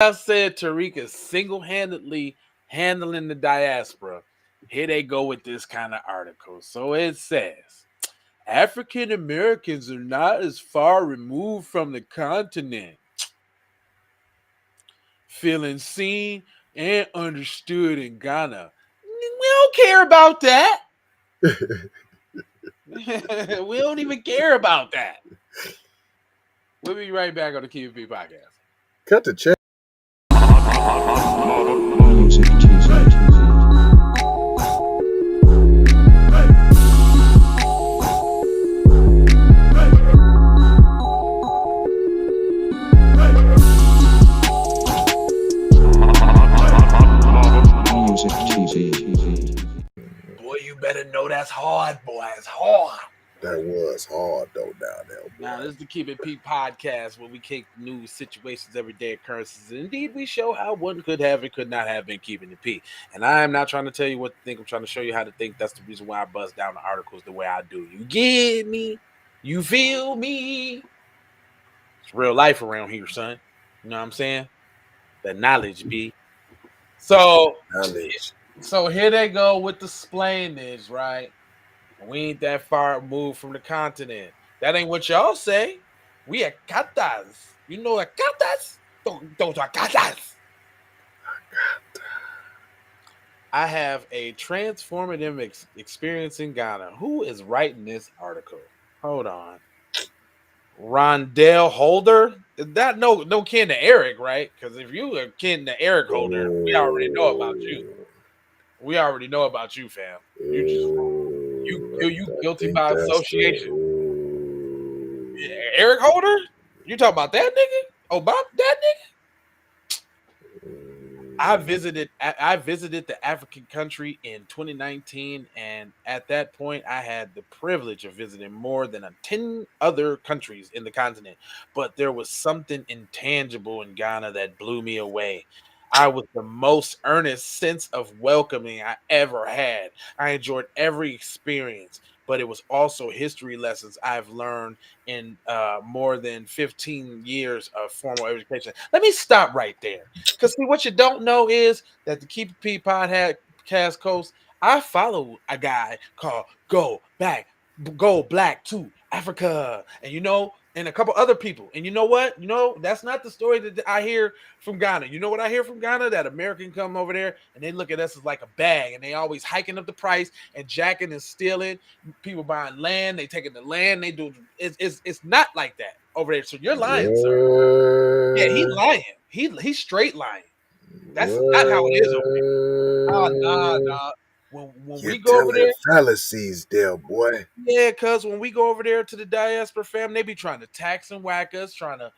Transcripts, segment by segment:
I said Tariq is single-handedly handling the diaspora. Here they go with this kind of article. So it says African Americans are not as far removed from the continent, feeling seen and understood in Ghana. We don't care about that. We don't even care about that. We'll be right back on the QP podcast. Cut the check. Music teaser. Music TV. Boy, you better know that's hard, boy. It's hard. That was hard though down there. Boy. Now, this is the Keep It Pete podcast where we take news, situations, everyday occurrences, and indeed we show how one could have and could not have been keeping it Pete. And I am not trying to tell you what to think. I'm trying to show you how to think. That's the reason why I buzz down the articles the way I do. You get me? You feel me? It's real life around here, son. You know what I'm saying? That knowledge, B. So here they go with the splainage, right? We ain't that far moved from the continent. That ain't what y'all say. We are katas. You know what katas? Those are katas. I have a transformative experience in Ghana. Who is writing this article? Hold on. Rondell Holder? Is that no kin to Eric, right? Because if you are kin to Eric Holder, we already know about you. We already know about you, fam. You guilty by association. Eric Holder? You talking about that nigga? Oh, about that nigga? I visited the African country in 2019, and at that point, I had the privilege of visiting more than 10 other countries in the continent. But there was something intangible in Ghana that blew me away. I was the most earnest sense of welcoming I ever had. I enjoyed every experience, but it was also history lessons I've learned in more than 15 years of formal education. Let me stop right there. Because see, what you don't know is that the Keep It Pete podcast coast, I follow a guy called Go Black to Africa. And you know, and a couple other people. And you know what? You know, that's not the story that I hear from Ghana. You know what I hear from Ghana? That American come over there and they look at us as like a bag, and they always hiking up the price and jacking and stealing. People buying land, they taking the land, they do it's not like that over there. So you're lying, sir. Yeah, he's lying. He's straight lying. That's not how it is over there. Nah. When we go over there, fallacies there, boy. yeah, cuz when we go over there to the diaspora fam, they be trying to tax and whack us, trying to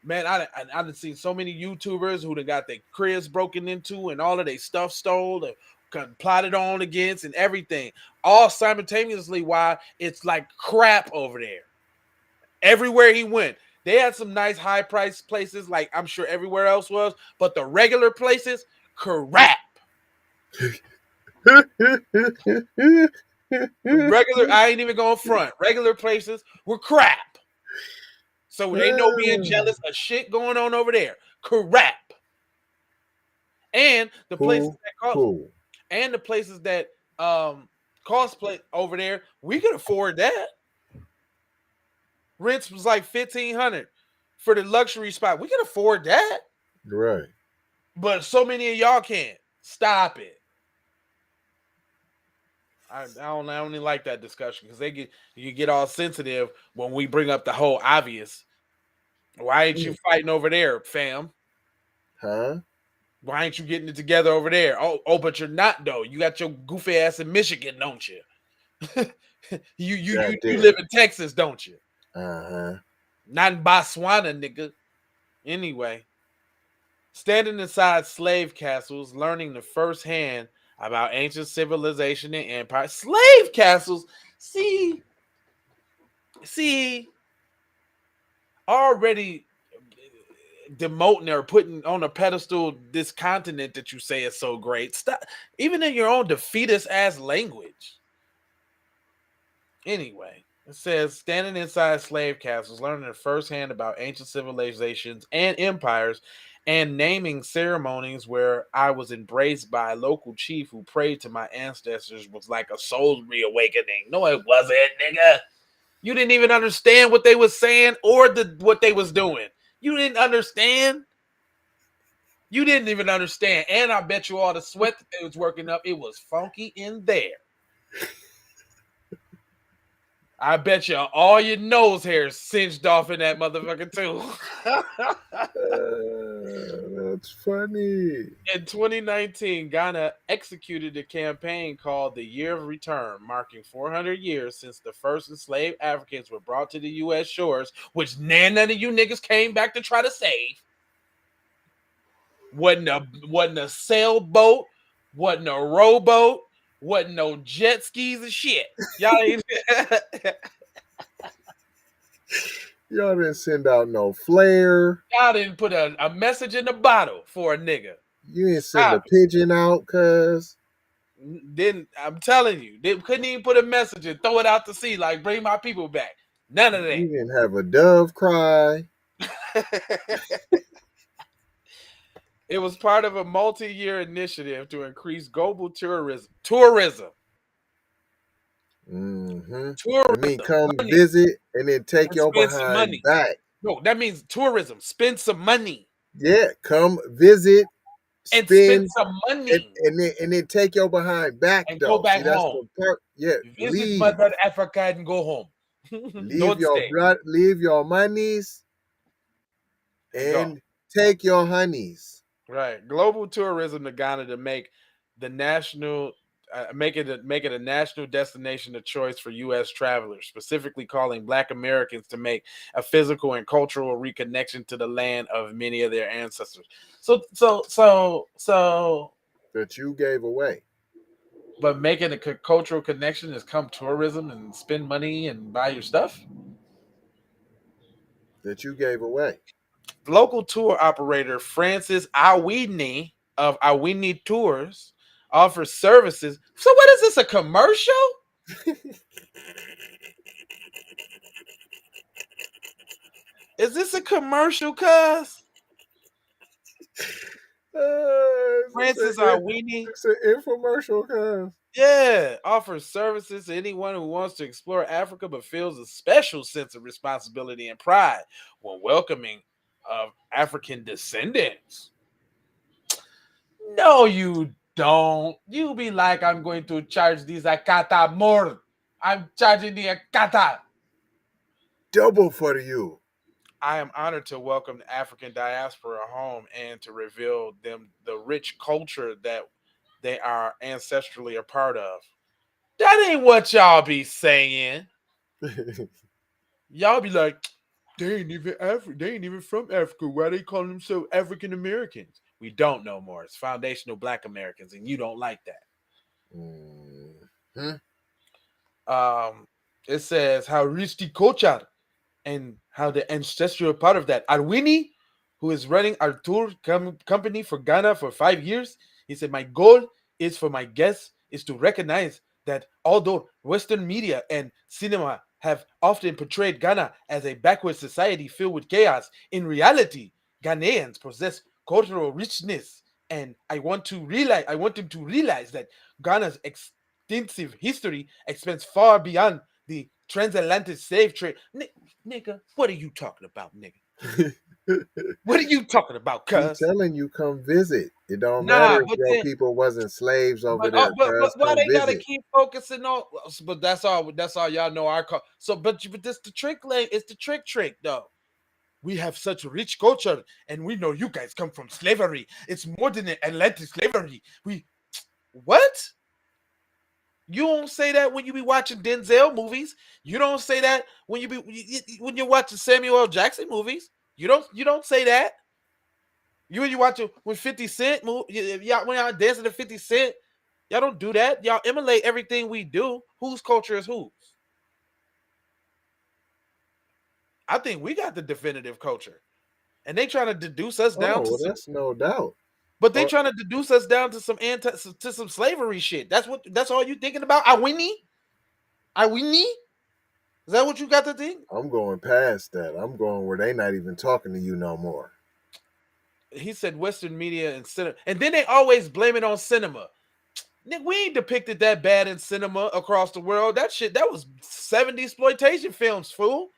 man, I done seen so many YouTubers who done got their cribs broken into and all of their stuff stole and plotted on against and everything, all simultaneously. Why it's like crap over there. Everywhere he went, they had some nice high price places, like I'm sure everywhere else was, but the regular places, crap. Regular, I ain't even going front. Regular places were crap. So they know being jealous of shit going on over there. Crap. And the places that cosplay over there, we could afford that. Rents was like $1,500 for the luxury spot. We can afford that. Right. But so many of y'all can't. Stop it. I don't even like that discussion because you get all sensitive when we bring up the whole obvious. Why ain't you fighting over there, fam? Huh? Why ain't you getting it together over there? Oh, but you're not though. You got your goofy ass in Michigan, don't you? you live in Texas, don't you? Not in Botswana, nigga. Anyway, standing inside slave castles, learning the first hand about ancient civilization and empire. Slave castles, see, already demoting or putting on a pedestal this continent that you say is so great. Stop, even in your own defeatist ass language. Anyway, it says standing inside slave castles, learning firsthand about ancient civilizations and empires, and naming ceremonies where I was embraced by a local chief who prayed to my ancestors was like a soul reawakening. No, it wasn't, nigga. You didn't even understand what they was saying or what they was doing. You didn't understand. You didn't even understand. And I bet you all the sweat that they was working up, it was funky in there. I bet you all your nose hairs singed off in that motherfucker too. That's funny. In 2019, Ghana executed a campaign called the Year of Return, marking 400 years since the first enslaved Africans were brought to the U.S. shores, which none of you niggas came back to try to save. Wasn't a sailboat, wasn't a rowboat, wasn't no jet skis and shit. Y'all ain't. Y'all didn't send out no flare. Y'all didn't put a message in the bottle for a nigga. You didn't send a pigeon out, cuz. Didn't, I'm telling you, they couldn't even put a message and throw it out to sea like bring my people back. None of that. You didn't have a dove cry. It was part of a multi-year initiative to increase global tourism. Mm-hmm. Tourism. I mean, come visit and then take your behind back. No, that means tourism. Spend some money. Yeah, come visit and spend some money. And then take your behind back and though. go back See, home. Yeah, visit leave. Mother Africa and go home. Leave your blood, leave your monies, and take your honeys. Right, global tourism to Ghana to make the national. Make it a national destination of choice for U.S. travelers, specifically calling Black Americans to make a physical and cultural reconnection to the land of many of their ancestors. So that you gave away. But making a cultural connection is come tourism and spend money and buy your stuff. That you gave away. Local tour operator Francis Awini of Awini Tours offers services. So what is this, a commercial? Is this a commercial, cuz? Francis Awini. It's an infomercial, cuz. Yeah, offers services to anyone who wants to explore Africa but feels a special sense of responsibility and pride when welcoming of African descendants. No, you don't. You be like, I'm going to charge these akata more. I'm charging the akata. Double for you. I am honored to welcome the African diaspora home and to reveal them the rich culture that they are ancestrally a part of. That ain't what y'all be saying. Y'all be like, they ain't even from Africa. Why they call themselves African Americans? We don't know more. It's foundational Black Americans, and you don't like that. Mm-hmm. It says how rich the culture and how the ancestral part of that. Arwini, who is running our tour company for Ghana for 5 years, he said, my goal is for my guests is to recognize that although Western media and cinema have often portrayed Ghana as a backward society filled with chaos, in reality, Ghanaians possess cultural richness. And I want them to realize that Ghana's extensive history extends far beyond the transatlantic slave trade. Nigga, what are you talking about, nigga? What are you talking about, cuz? I'm telling you, come visit. It don't matter if your people wasn't slaves over there. But why they gotta keep focusing on? But that's all y'all know our call. So, but this the trick, it's the trick though. We have such rich culture, and we know you guys come from slavery. It's more than Atlantic slavery. What? You don't say that when you be watching Denzel movies. You don't say that when you're watching Samuel L. Jackson movies. You don't say that. When you watch it when 50 Cent when y'all dancing to 50 Cent, y'all don't do that. Y'all emulate everything we do. Whose culture is whose? I think we got the definitive culture, and they trying to deduce us down to that's no doubt. But they trying to deduce us down to some slavery shit. That's all you thinking about? Awini? Is that what you got to think? I'm going past that. I'm going where they not even talking to you no more. he said Western media and cinema, and then they always blame it on cinema. Nick, we ain't depicted that bad in cinema across the world. That shit, that was 70s exploitation films, fool.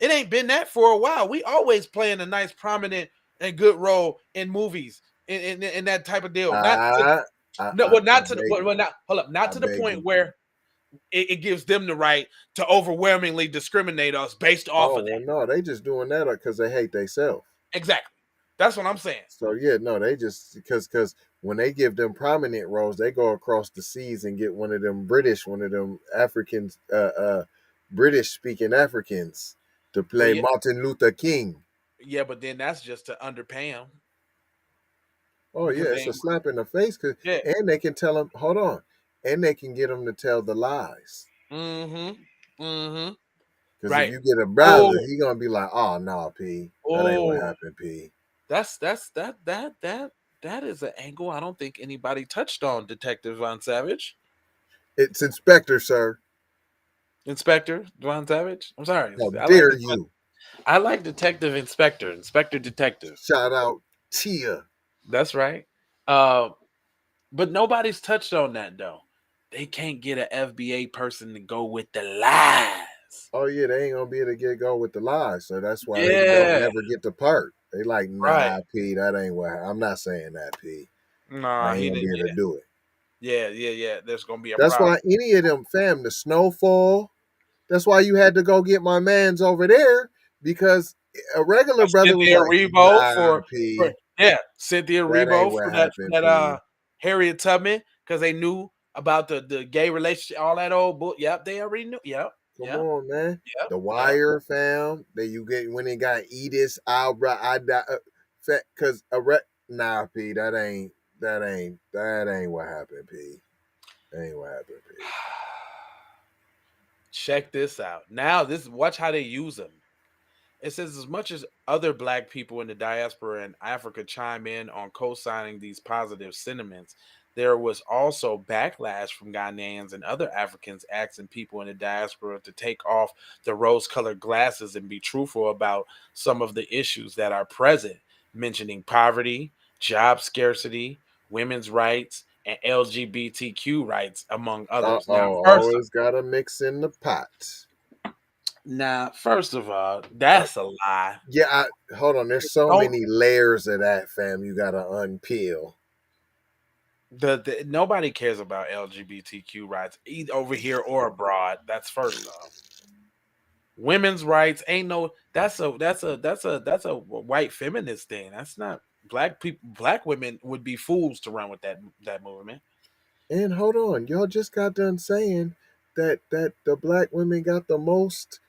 It ain't been that for a while. We always playing a nice, prominent, and good role in movies, in that type of deal. Not to, no, well, not to the, well, not hold up, not to the point where it gives them the right to overwhelmingly discriminate us based off of that. Well, no, they just doing that because they hate themselves. Exactly. That's what I'm saying. So yeah, no, they just because when they give them prominent roles, they go across the seas and get one of them Africans, British speaking Africans to play Martin Luther King. Yeah, but then that's just to underpay them. Oh yeah, it's a slap in the face. And they can tell them, hold on, and they can get them to tell the lies. Because if you get a brother, he gonna be like, "Oh no, P, that ain't what happened, P." That is an angle I don't think anybody touched on, Detective Von Savage. It's Inspector, sir. Inspector Von Savage. I'm sorry. How dare you? I like Detective Inspector Detective. Shout out Tia. That's right. But nobody's touched on that though. They can't get an FBA person to go with the lies. Oh yeah, they ain't gonna be able to go with the lies, so that's why they don't never get the part. They like, nah, P, that ain't what. I'm not saying that, P. Nah, he ain't gonna be able to do it. Yeah. There's gonna be a That's problem. why any of them, fam, the Snowfall. That's why you had to go get my man's over there because a regular brother was like, Rebo P. Cynthia Rebo for that Harriet Tubman because they knew about the gay relationship, all that old book. Yep, they already knew. Yep. Come on, man. Yep. The Wire, fam. That you get when they got Edith Albra, because nah, P. That ain't what happened, P. That ain't what happened, P. Check this out. Now, watch how they use them. It says as much as other black people in the diaspora in Africa chime in on co-signing these positive sentiments, there was also backlash from Ghanaians and other Africans asking people in the diaspora to take off the rose-colored glasses and be truthful about some of the issues that are present, mentioning poverty, job scarcity, women's rights, and LGBTQ rights, among others. Always gotta mix in the pot. Now, first of all, that's a lie. Yeah, hold on. There's so many layers of that, fam. You gotta unpeel. Nobody cares about LGBTQ rights either over here or abroad. That's first off. Women's rights ain't no. That's a white feminist thing. That's not black people. Black women would be fools to run with that movement. And hold on, y'all just got done saying that the black women got the most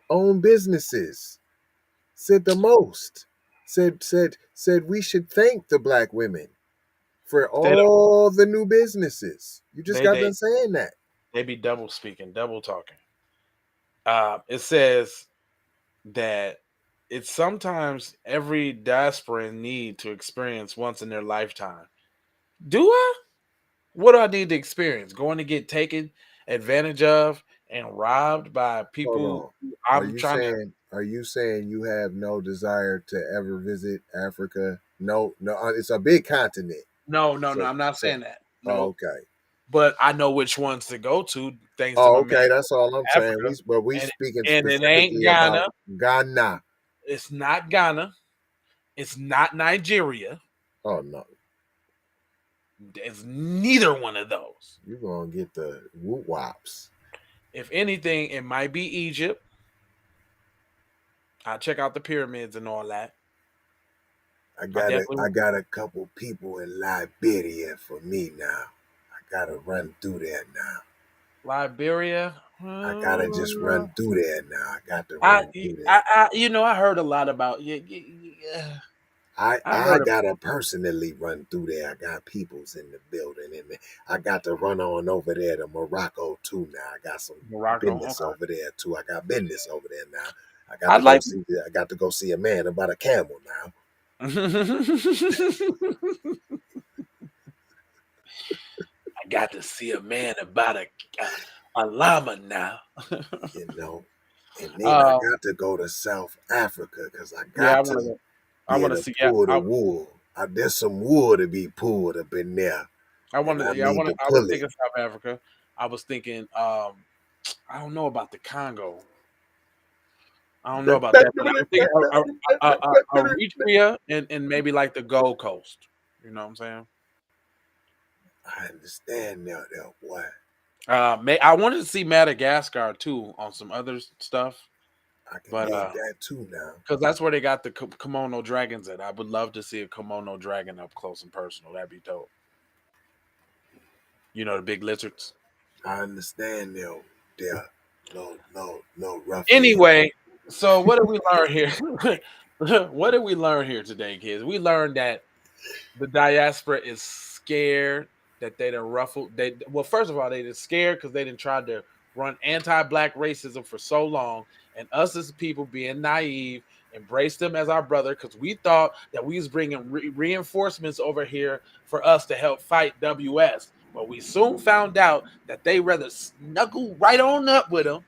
own businesses. Said the most. Said we should thank the black women for all the new businesses. You just got done saying that. They be double speaking, double talking. It says that it's sometimes every diaspora need to experience once in their lifetime. Do I? What do I need to experience? Going to get taken advantage of and robbed by people? Are you saying you have no desire to ever visit Africa? No, it's a big continent. No, I'm not saying that. No. Okay. But I know which ones to go to. Thanks to okay, that's all I'm saying. We speaking and it ain't Ghana. Ghana. It's not Ghana. It's not Nigeria. Oh no. It's neither one of those. You're gonna get the whoop wops. If anything, it might be Egypt. I'll check out the pyramids and all that. I got a couple people in Liberia for me now. I gotta run through there now. Liberia? I gotta just run through there now. I got to run through there. I heard a lot about I gotta personally run through there. I got peoples in the building, and I got to run on over there to Morocco too. Now I got some business over there too. I got business over there now. I got to go see a man about a camel now. I got to see a man about a llama now. And then I got to go to South Africa because I got to. I want to see. Yeah, pull the wool. There's some wool to be pulled up in there. I wanted. I Yeah, I need wanted. to I was pull it. thinking South Africa. I was thinking. I don't know about the Congo. I don't know about that, but I was thinking Eritrea and maybe like the Gold Coast. You know what I'm saying? I understand now, boy. I wanted to see Madagascar too on some other stuff, I can but dig that too now. because that's where they got the kimono dragons at. I would love to see a kimono dragon up close and personal. That'd be dope. You know, the big lizards. I understand now. There, no rough. Anyway, so what did we learn here? What did we learn here today, kids? We learned that the diaspora is scared that they done ruffled. Well, first of all, they just scared because they didn't try to run anti-black racism for so long, and us as people being naive embraced them as our brother because we thought that we was bringing reinforcements over here for us to help fight WS. But we soon found out that they rather snuggle right on up with them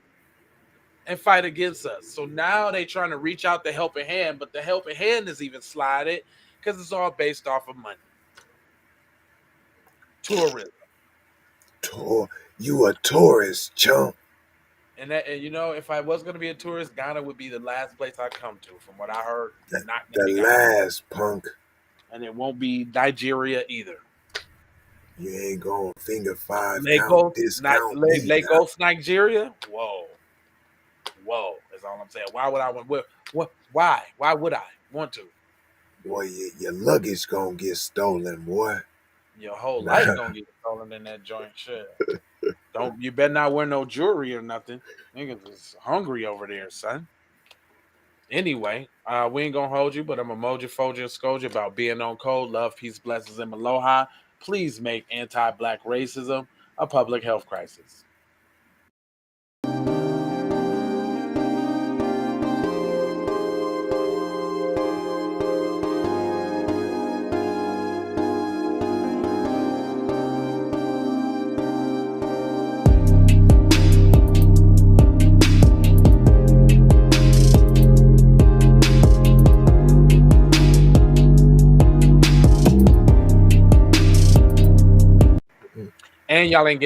and fight against us. So now they trying to reach out the helping hand, but the helping hand is even slided because it's all based off of money. Tourism. You a tourist, chump. And you know, if I was going to be a tourist, Ghana would be the last place I'd come to, from what I heard. Not the last punk. And it won't be Nigeria either. You ain't going finger five Lagos, discount. Lagos, Nigeria. Whoa, is all I'm saying. Why would I want? Why? Why would I want to? Boy, your luggage gonna get stolen, boy. Your whole life gonna get stolen in that joint. Shit. You better not wear no jewelry or nothing. Niggas is hungry over there, son. Anyway, we ain't gonna hold you, but I'm emoji, fold you, and scold you about being on code. Love, peace, blessings, and aloha. Please make anti-black racism a public health crisis. And y'all ain't